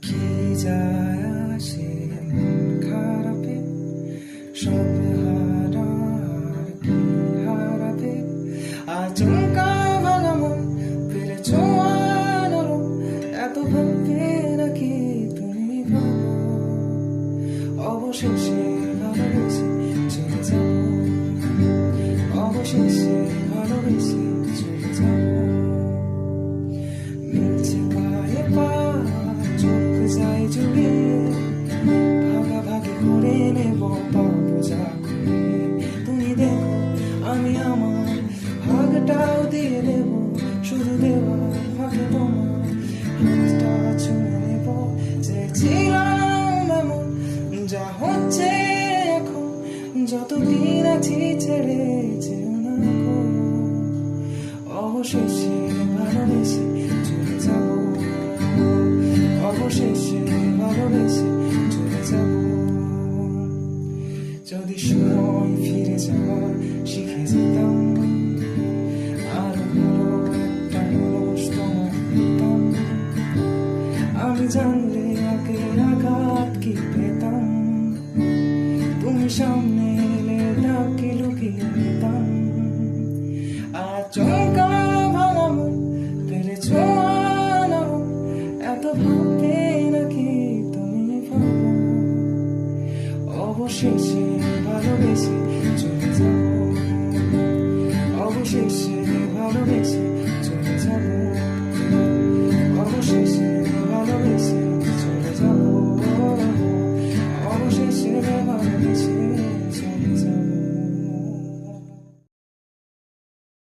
কি যায় আসে মন খারাপে, সব হারার কি হারাবে, আচমকা ভাঙা মন ফেলেছ আনারো, এত ভাববে নাকি তুমি ভাবো, অবশেষে ভালোবেসে চলে যাব, অবশেষে ভালোবেসে চলে যাব। মিলছে পায়ে পা, চোখ যায় জুড়িয়ে, ভাগাভাগি করে নেব পাবো যা করে। তুমি দেখো আমি আমার ভাগটাও দিয়ে দেব, শুধু দেওয়ার ভাগে তোমার হাতটা ছুঁয়ে নেব। চেয়েছিলাম এমন, যা হচ্ছে এখন, যতদিন আছি ছেড়ে যেও না গো, অবশেষে ভালোবেসে চলে যাব, অবশেষে ভালোবেসে চলে যাব। যদি সময় ফিরে যাওয়া শিখে যেতাম, আরো ভালো একটা মানুষ তোমার পেতাম, আমি জানলে আগে আঘাত কি পেতাম, তুমি সামনে এলে তাকে লুকিয়ে নিতাম। আচমকা ভাঙা মন ফেলেছ আনারো, এত ভাববে নাকি তুমি ভাবো, অবশেষে ভালোবেসে চলে যাব, অবশেষে ভালোবেসে চলে যাব।